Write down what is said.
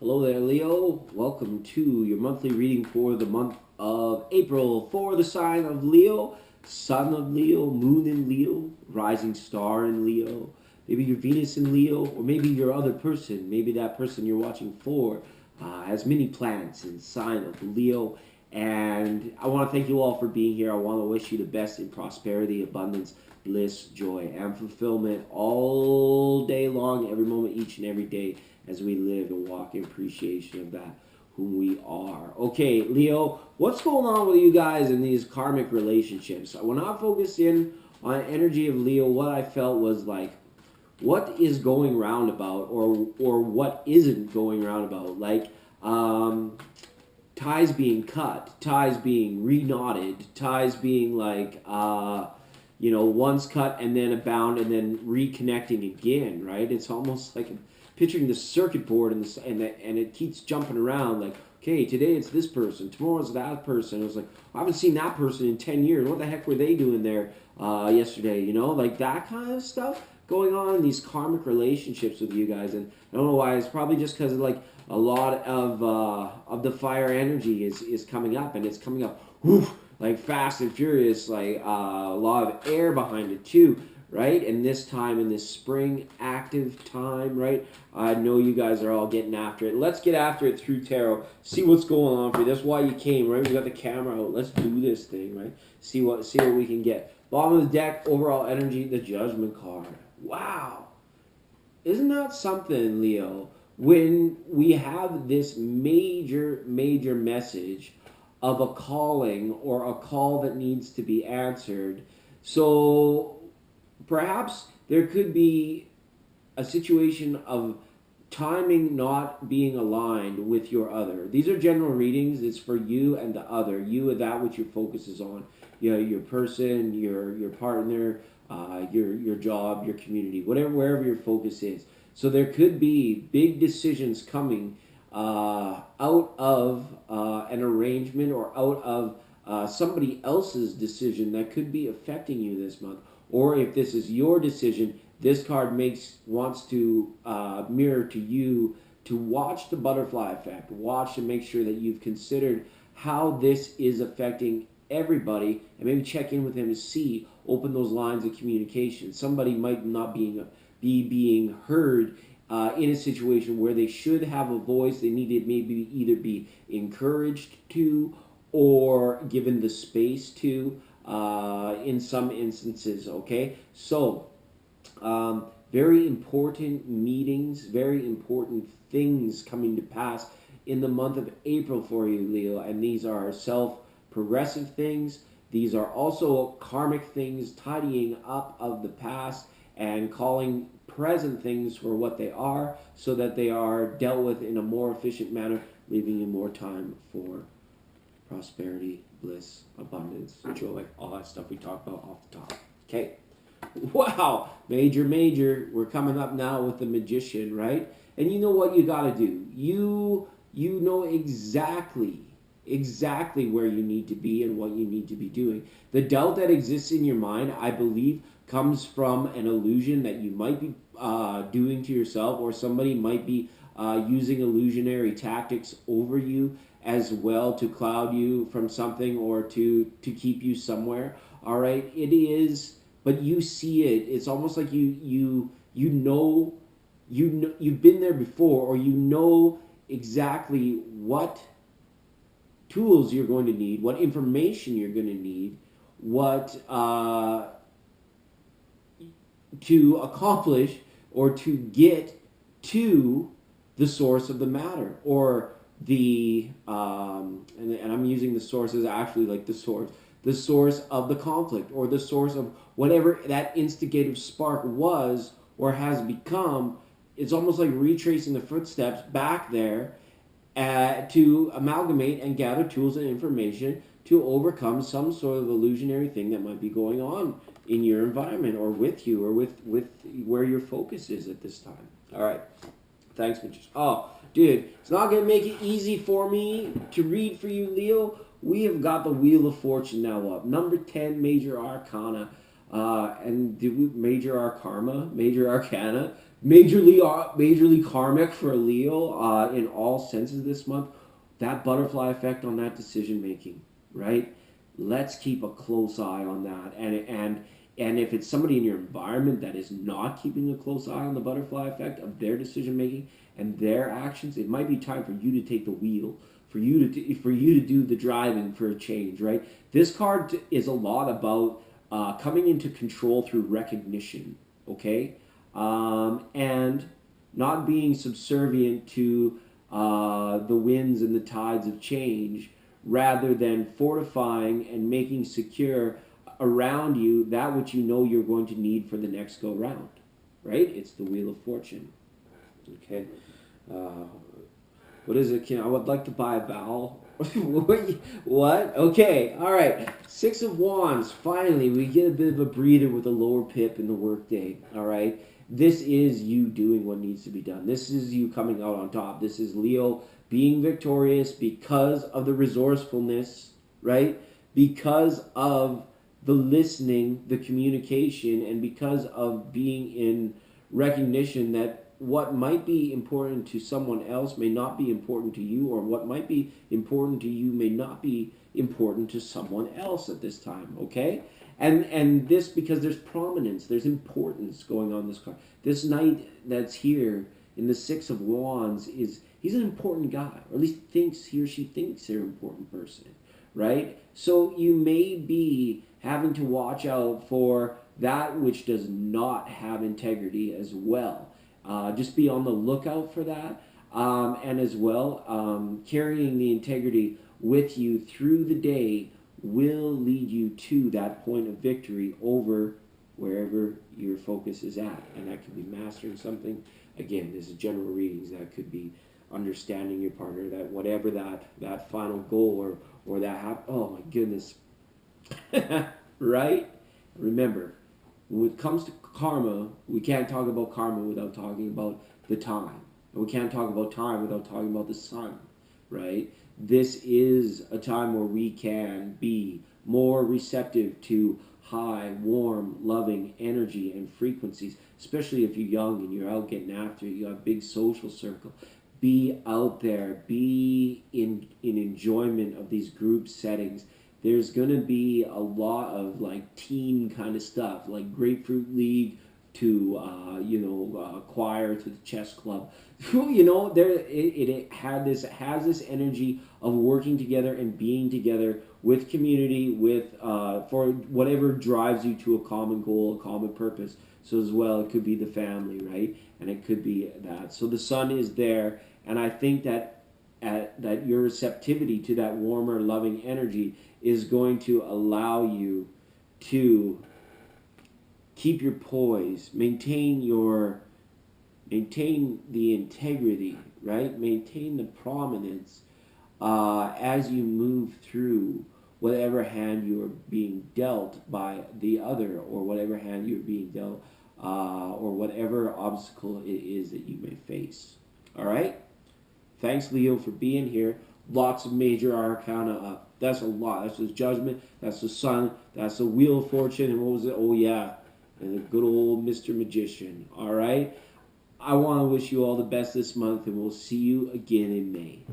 Hello there, Leo. Welcome to your monthly reading for the month of April for the sign of Leo, sun of Leo, moon in Leo, rising star in Leo, maybe your Venus in Leo, or maybe your other person, maybe that person you're watching for has many planets in sign of Leo. And I want to thank you all for being here. I want to wish you the best in prosperity, abundance, bliss, joy, and fulfillment all day long, every moment, each and every day as we live and walk in appreciation of that whom we are. Okay, Leo, what's going on with you guys in these karmic relationships? When I focused in on energy of Leo, what I felt was like, what is going roundabout, or what isn't going roundabout? Like, ties being cut, ties being reknotted, ties being like, once cut and then abound and then reconnecting again, right? It's almost like picturing the circuit board and it keeps jumping around. Like, okay, today it's this person, tomorrow it's that person. It was like, I haven't seen that person in 10 years. What the heck were they doing there yesterday? Like that kind of stuff going on in these karmic relationships with you guys. And I don't know why. It's probably just because like a lot of the fire energy is coming up, and it's coming up woof, like fast and furious, like a lot of air behind it too, right? And this time in this spring active time, right? I know you guys are all getting after it. Let's get after it through tarot. See what's going on for you. That's why you came, right? We got the camera out. Let's do this thing, right? See what we can get. Bottom of the deck, overall energy, the Judgment card. Wow. Isn't that something, Leo? When we have this major message of a calling or a call that needs to be answered. So perhaps there could be a situation of timing not being aligned with your other. These are general readings. It's for you and the other. You and that which your focus is on. Your person, your partner, your job, your community, wherever your focus is. So there could be big decisions coming out of an arrangement or out of somebody else's decision that could be affecting you this month. Or if this is your decision, this card wants to mirror to you to watch the butterfly effect. Watch and make sure that you've considered how this is affecting everybody, and maybe check in with them to see, open those lines of communication. Somebody might not be being heard in a situation where they should have a voice. They need to maybe either be encouraged to or given the space to in some instances. Okay, so very important meetings, very important things coming to pass in the month of April for you, Leo, and these are progressive things. These are also karmic things, tidying up of the past and calling present things for what they are so that they are dealt with in a more efficient manner, leaving you more time for prosperity, bliss, abundance, joy, all that stuff we talked about off the top. Okay. Wow. Major. We're coming up now with the Magician, right? And you know what you got to do. You know exactly where you need to be and what you need to be doing. The doubt that exists in your mind, I believe, comes from an illusion that you might be doing to yourself, or somebody might be using illusionary tactics over you as well to cloud you from something or to keep you somewhere. All right, it is, but you see it. It's almost like you've been there before, or you know exactly what tools you're going to need, what information you're going to need, what to accomplish or to get to the source of the matter, or the and I'm using the source as actually like the source of the conflict, or the source of whatever that instigative spark was or has become. It's almost like retracing the footsteps back there to amalgamate and gather tools and information to overcome some sort of illusionary thing that might be going on in your environment, or with you, or with where your focus is at this time. All right. Thanks, Magician. Oh, dude, it's not going to make it easy for me to read for you, Leo. We have got the Wheel of Fortune now up. Number 10, Major Arcana. And did we major arcana, majorly karmic for Leo in all senses this month. That butterfly effect on that decision making, right? Let's keep a close eye on that, and if it's somebody in your environment that is not keeping a close eye on the butterfly effect of their decision making and their actions, it might be time for you to take the wheel, for you to do the driving for a change, right? This card is a lot about coming into control through recognition, okay, and not being subservient to the winds and the tides of change, rather than fortifying and making secure around you that which you know you're going to need for the next go round, right? It's the Wheel of Fortune. Okay. What is it? I would like to buy a vowel. What? Okay. All right. Six of Wands. Finally, we get a bit of a breather with a lower pip in the workday. All right. This is you doing what needs to be done. This is you coming out on top. This is Leo being victorious because of the resourcefulness, right? Because of the listening, the communication, and because of being in recognition that what might be important to someone else may not be important to you, or what might be important to you may not be important to someone else at this time, okay? And this, because there's prominence, there's importance going on this card. This knight that's here in the Six of Wands he's an important guy, or at least he or she thinks they're an important person, right? So you may be having to watch out for that which does not have integrity as well. Just be on the lookout for that, and as well, carrying the integrity with you through the day will lead you to that point of victory over wherever your focus is at. And that could be mastering something. Again, this is general readings. That could be understanding your partner, that whatever that final goal or that oh my goodness. Right? Remember, when it comes to karma, we can't talk about karma without talking about the time. And we can't talk about time without talking about the sun, right? This is a time where we can be more receptive to high, warm, loving energy and frequencies, especially if you're young and you're out getting after it. You have a big social circle. Be out there. Be in enjoyment of these group settings. There's going to be a lot of like teen kind of stuff, like Grapefruit League to choir to the chess club. It has this energy of working together and being together with community, with for whatever drives you to a common goal, a common purpose. So as well, it could be the family, right? And it could be that. So the sun is there, and I think that that your receptivity to that warmer, loving energy is going to allow you to keep your poise, maintain the integrity, right? Maintain the prominence as you move through whatever hand you are being dealt by the other, or whatever hand you're being dealt, or whatever obstacle it is that you may face. All right? Thanks, Leo, for being here. Lots of major arcana up. That's a lot. That's the Judgment. That's the Sun. That's the Wheel of Fortune. And what was it? Oh, yeah. And the good old Mr. Magician. All right? I want to wish you all the best this month, and we'll see you again in May.